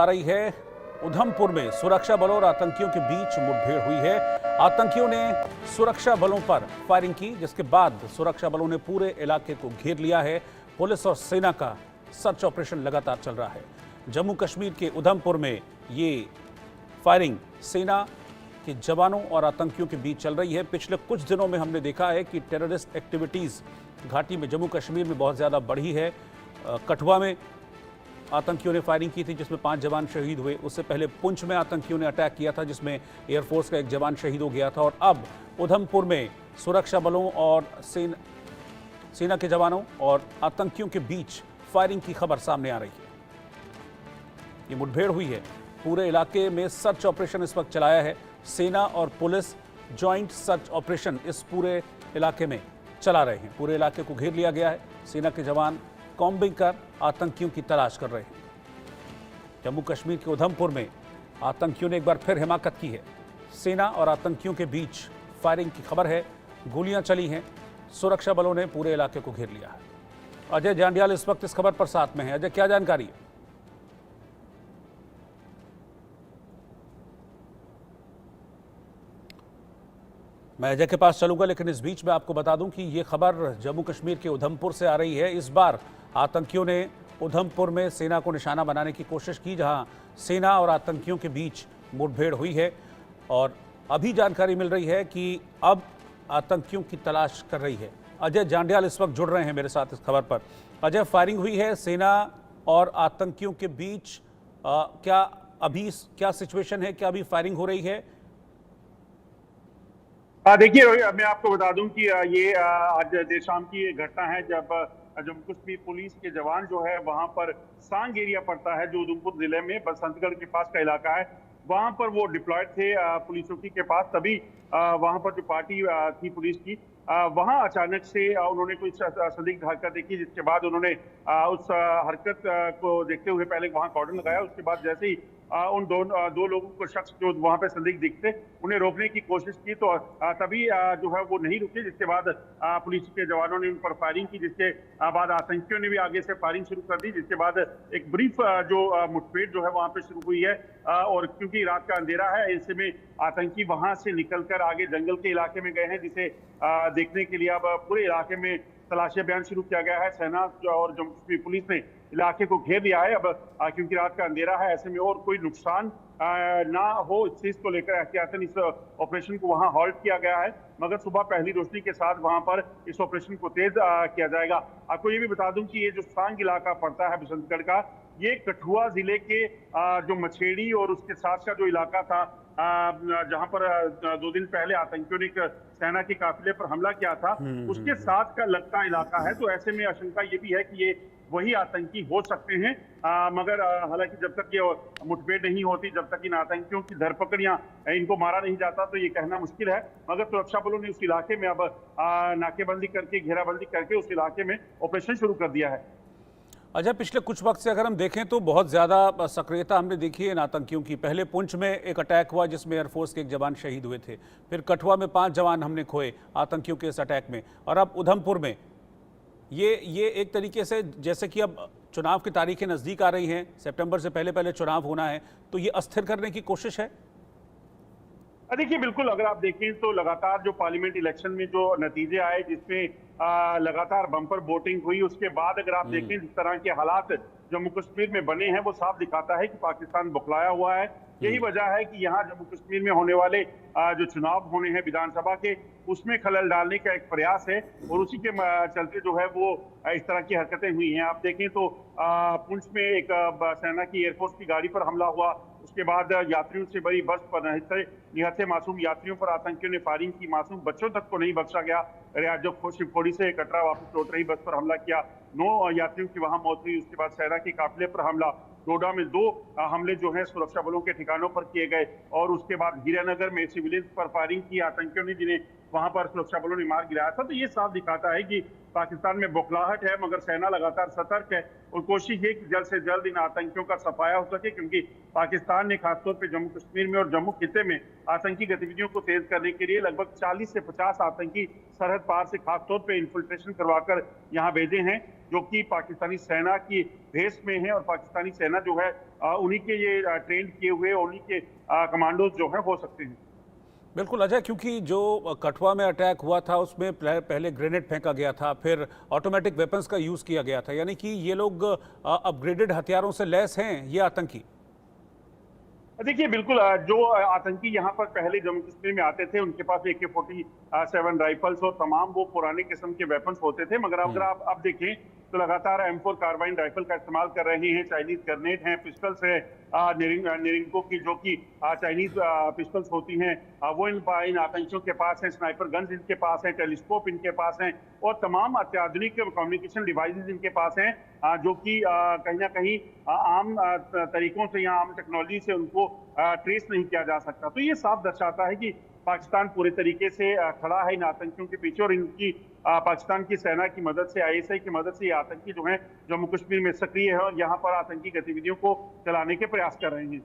आ रही है। उधमपुर में सुरक्षा बलों और आतंकियों के बीच मुठभेड़ हुई है। आतंकियों ने सुरक्षा बलों पर फायरिंग की, जिसके बाद सुरक्षा बलों ने पूरे इलाके को घेर लिया है। पुलिस और सेना का सर्च ऑपरेशन लगातार चल रहा है। जम्मू कश्मीर के उधमपुर में ये फायरिंग सेना के जवानों और आतंकियों के बीच चल रही है। पिछले कुछ दिनों में हमने देखा है कि टेररिस्ट एक्टिविटीज घाटी में जम्मू कश्मीर में बहुत ज्यादा बढ़ी है। कठुआ में आतंकियों ने फायरिंग की थी, जिसमें 5 जवान शहीद हुए। उससे पहले पुंछ में आतंकियों ने अटैक किया था, जिसमें एयरफोर्स का एक जवान शहीद हो गया था। और अब उधमपुर में सुरक्षा बलों और सेना के जवानों और आतंकियों के बीच फायरिंग की खबर सामने आ रही है। ये मुठभेड़ हुई है। पूरे इलाके में सर्च ऑपरेशन इस वक्त चलाया है। सेना और पुलिस ज्वाइंट सर्च ऑपरेशन इस पूरे इलाके में चला रहे हैं। पूरे इलाके को घेर लिया गया है। सेना के जवान कॉम्बिंग कर आतंकियों की तलाश कर रहे हैं। जम्मू कश्मीर के उधमपुर में आतंकियों ने एक बार फिर हिमाकत की है। सेना और आतंकियों के बीच फायरिंग की खबर है। गोलियां चली हैं। सुरक्षा बलों ने पूरे इलाके को घेर लिया है। अजय जांडियाल इस वक्त इस खबर पर साथ में है। अजय, क्या जानकारी है? मैं अजय के पास चलूंगा, लेकिन इस बीच में आपको बता दूं कि ये खबर जम्मू कश्मीर के उधमपुर से आ रही है। इस बार आतंकियों ने उधमपुर में सेना को निशाना बनाने की कोशिश की, जहां सेना और आतंकियों के बीच मुठभेड़ हुई है। और अभी जानकारी मिल रही है कि अब आतंकियों की तलाश कर रही है। अजय जांडियाल इस वक्त जुड़ रहे हैं मेरे साथ इस खबर पर। अजय, फायरिंग हुई है सेना और आतंकियों के बीच, क्या अभी क्या सिचुएशन है? क्या अभी फायरिंग हो रही है? देखिए रोहित, मैं आपको बता दूं कि ये आज देर शाम की घटना है, जब जम्मू कश्मीर पुलिस के जवान जो है वहां पर सांग एरिया पड़ता है, जो उधमपुर जिले में बसंतगढ़ के पास का इलाका है, वहां पर वो डिप्लॉयड थे पुलिस चौकी के पास। तभी वहां पर जो पार्टी थी पुलिस की, वहां अचानक से उन्होंने कोई संदिग्ध हरकत देखी, जिसके बाद उन्होंने उस हरकत को देखते हुए पहले वहां कॉर्डन लगाया। उसके बाद जैसे ही उन दो लोगों को, शख्स जो वहां पे संदिग्ध दिखते, उन्हें रोकने की कोशिश की, तो तभी जो है वो नहीं रुके। जिसके बाद पुलिस के जवानों ने उन पर फायरिंग की, जिसके बाद आतंकियों ने भी आगे से फायरिंग शुरू कर दी। जिसके बाद एक ब्रीफ जो मुठभेड़ जो है वहां पे शुरू हुई है। और क्योंकि रात का अंधेरा है, ऐसे में आतंकी वहां से निकलकर आगे जंगल के इलाके में गए हैं, जिसे देखने के लिए अब पूरे इलाके में तलाशी अभियान शुरू किया गया है। सेना और जम्मू कश्मीर पुलिस ने इलाके को घेर लिया है। अब क्योंकि रात का अंधेरा है, ऐसे में और कोई नुकसान ना हो, इस चीज को लेकर एहतियातन इस ऑपरेशन को वहां हॉल्ट किया गया है। मगर सुबह पहली रोशनी के साथ वहां पर इस ऑपरेशन को तेज किया जाएगा। आपको ये भी बता दूं कि ये जो सांग इलाका पड़ता है बसंतगढ़ का, ये कठुआ जिले के जो मछेड़ी और उसके साथ का जो इलाका था, जहां पर 2 दिन पहले आतंकियों ने सेना के काफिले पर हमला किया था, उसके साथ का लगता इलाका है। तो ऐसे में आशंका ये भी है कि ये वही आतंकी हो सकते हैं। मगर हालांकि जब तक ये मुठभेड़ नहीं होती, जब तक इन आतंकियों की धरपकड़ या इनको मारा नहीं जाता, तो ये कहना मुश्किल है। मगर सुरक्षा बलों ने उस इलाके में अब नाकेबंदी करके, घेराबंदी करके उस इलाके में ऑपरेशन शुरू कर दिया है। अच्छा, पिछले कुछ वक्त से अगर हम देखें तो बहुत ज़्यादा सक्रियता हमने देखी है इन आतंकियों की। पहले पुंछ में एक अटैक हुआ, जिसमें एयरफोर्स के एक जवान शहीद हुए थे। फिर कठुआ में 5 जवान हमने खोए आतंकियों के इस अटैक में। और अब उधमपुर में ये एक तरीके से, जैसे कि अब चुनाव की तारीखें नज़दीक आ रही हैं, सितंबर से पहले पहले चुनाव होना है, तो ये अस्थिर करने की कोशिश है। देखिए बिल्कुल, अगर आप देखें तो लगातार जो पार्लियामेंट इलेक्शन में जो नतीजे आए, जिसमें लगातार बम्पर वोटिंग हुई, उसके बाद अगर आप देखें जिस तरह के हालात जम्मू कश्मीर में बने हैं, वो साफ दिखाता है कि पाकिस्तान बौखलाया हुआ है। यही वजह है कि यहाँ जम्मू कश्मीर में होने वाले जो चुनाव होने हैं विधानसभा के, उसमें खलल डालने का एक प्रयास है। और उसी के चलते जो है वो इस तरह की हरकतें हुई हैं। आप देखें तो पुंछ में एक सेना की एयरफोर्स की गाड़ी पर हमला हुआ। उसके बाद यात्रियों से बड़ी बस पर निहत्थे मासूम यात्रियों पर आतंकियों ने फायरिंग की। मासूम बच्चों तक को नहीं बख्शा गया। जो शिवखोड़ी से कटरा वापस लौट रही बस पर हमला किया, 9 यात्रियों की वहां मौत हुई। उसके बाद सेना के काफिले पर हमला, डोडा में 2 हमले जो है सुरक्षा बलों के ठिकानों पर किए गए। और उसके बाद हीरानगर में सिविलियंस पर फायरिंग की आतंकियों ने, जिन्हें वहां पर सुरक्षा बलों ने मार गिराया था। तो ये साफ दिखाता है कि पाकिस्तान में बौखलाहट है, मगर सेना लगातार सतर्क है और कोशिश है कि जल्द से जल्द इन आतंकियों का सफाया हो सके। क्योंकि पाकिस्तान ने खासतौर पर जम्मू कश्मीर में और जम्मू खिते में आतंकी गतिविधियों को तेज करने के लिए लगभग 40 से 50 आतंकी सरहद पार से खासतौर पर इन्फिल्ट्रेशन करवाकर यहाँ भेजे हैं। जो कि पाकिस्तानी सेना की भेष में है और पाकिस्तानी सेना जो है उन्हीं के ये ट्रेन किए हुए उन्हीं के कमांडोज जो है हो सकते हैं। बिल्कुल अजय, क्योंकि जो कठुआ में अटैक हुआ था उसमें पहले ग्रेनेड फेंका गया था, फिर ऑटोमेटिक वेपन्स का यूज़ किया गया था, यानी कि ये लोग अपग्रेडेड हथियारों से लैस हैं ये आतंकी। देखिए बिल्कुल जो आतंकी यहाँ पर पहले जम्मू कश्मीर में आते थे उनके पास AK-47 राइफल्स और तमाम वो पुराने किस्म के वेपन्स होते थे, मगर अगर आप अब देखें तो लगातार M4 कार्बाइन राइफल का इस्तेमाल कर रहे हैं। चाइनीज ग्रेनेड हैं, पिस्टल्स है, निरिंको की जो कि चाइनीज पिस्टल्स होती हैं, वो इन आतंकियों के पास है। स्नाइपर गन्स इनके पास है, टेलीस्कोप इनके पास हैं और तमाम अत्याधुनिक कम्युनिकेशन डिवाइसेस इनके पास हैं, जो कि कहीं ना कहीं आम तरीकों से या आम टेक्नोलॉजी से उनको ट्रेस नहीं किया जा सकता। तो ये साफ दर्शाता है कि पाकिस्तान पूरे तरीके से खड़ा है इन आतंकियों के पीछे और इनकी पाकिस्तान की सेना की मदद से, ISI की मदद से ये आतंकी जो हैं जम्मू कश्मीर में सक्रिय है और यहाँ पर आतंकी गतिविधियों को चलाने के प्रयास कर रहे हैं।